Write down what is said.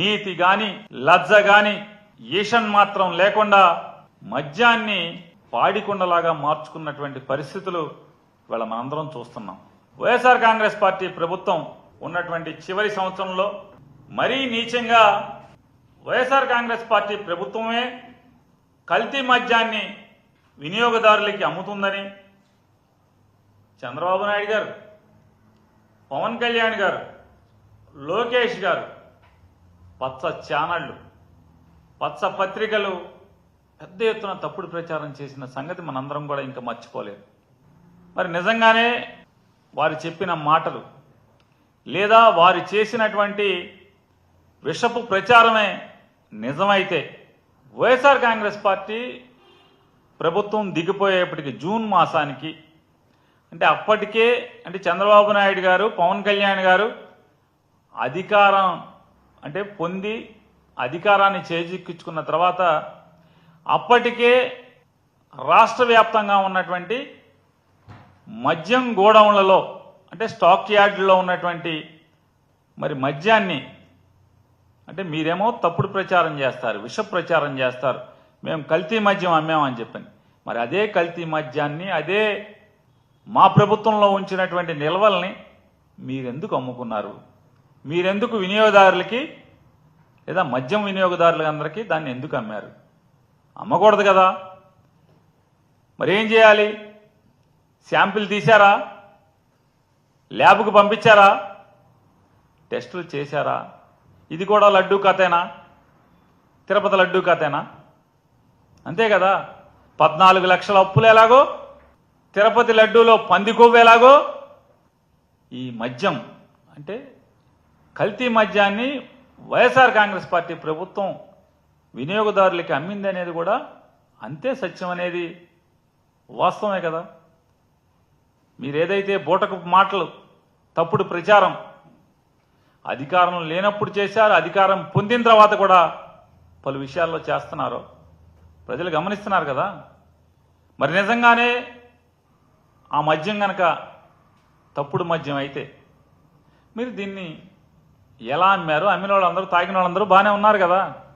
నీతి గాని లజ్జ గాని ఈషన్ మాత్రం లేకుండా మద్యాన్ని పాడికొండలాగా మార్చుకున్నటువంటి పరిస్థితులు ఇవాళ మనందరం చూస్తున్నాం. వైఎస్ఆర్ కాంగ్రెస్ పార్టీ ప్రభుత్వం ఉన్నటువంటి చివరి సంవత్సరంలో మరీ నీచంగా వైఎస్ఆర్ కాంగ్రెస్ పార్టీ ప్రభుత్వమే కల్తీ మద్యాన్ని వినియోగదారులకి అమ్ముతుందని చంద్రబాబు నాయుడు గారు, పవన్ కళ్యాణ్ గారు, లోకేష్ గారు పచ్చ ఛానళ్లు, పచ్చ పత్రికలు పెద్ద ఎత్తున తప్పుడు ప్రచారం చేసిన సంగతి మనందరం కూడా ఇంకా మర్చిపోలేదు. మరి నిజంగానే వారు చెప్పిన మాటలు లేదా వారు చేసినటువంటి విషపు ప్రచారమే నిజమైతే వైఎస్ఆర్ కాంగ్రెస్ పార్టీ ప్రభుత్వం దిగిపోయేప్పటికి జూన్ మాసానికి అంటే అప్పటికే అంటే చంద్రబాబు నాయుడు గారు, పవన్ కళ్యాణ్ గారు అధికారం అంటే పొంది అధికారాన్ని చేజిక్కించుకున్న తర్వాత అప్పటికే రాష్ట్ర వ్యాప్తంగా ఉన్నటువంటి మద్యం గోడౌన్లలో అంటే స్టాక్ యార్డుల్లో ఉన్నటువంటి మరి మద్యాన్ని అంటే మీరేమో తప్పుడు ప్రచారం చేస్తారు, విష ప్రచారం చేస్తారు, మేము కల్తీ మద్యం అమ్మామని చెప్పని. మరి అదే కల్తీ మద్యాన్ని అదే మా ప్రభుత్వంలో ఉంచినటువంటి నిల్వల్ని మీరెందుకు అమ్ముకున్నారు? మీరెందుకు వినియోగదారులకి లేదా మద్యం వినియోగదారులందరికీ దాన్ని ఎందుకు అమ్మారు? అమ్మకూడదు కదా. మరి ఏం చేయాలి? శాంపిల్ తీశారా? ల్యాబ్కు పంపించారా? టెస్టులు చేశారా? ఇది కూడా లడ్డూ కథేనా? తిరుపతి లడ్డూ కథేనా? అంతే కదా. 14 లక్షల అప్పులు ఎలాగో తిరుపతి లడ్డూలో పంది కొవ్వు ఎలాగో ఈ మద్యం అంటే కల్తీ మద్యాన్ని వైఎస్ఆర్ కాంగ్రెస్ పార్టీ ప్రభుత్వం వినియోగదారులకి అమ్మింది అనేది కూడా అంతే సత్యం అనేది వాస్తవమే కదా. మీరేదైతే బూటకు మాటలు, తప్పుడు ప్రచారం అధికారం లేనప్పుడు చేశారు, అధికారం పొందిన తర్వాత కూడా పలు విషయాల్లో చేస్తున్నారు, ప్రజలు గమనిస్తున్నారు కదా. మరి నిజంగానే ఆ మద్యం గనక తప్పుడు మద్యం అయితే మీరు దీన్ని ఎలా అమ్మారు? అమ్మిన వాళ్ళందరూ, తాగిన వాళ్ళందరూ బాగానే ఉన్నారు కదా.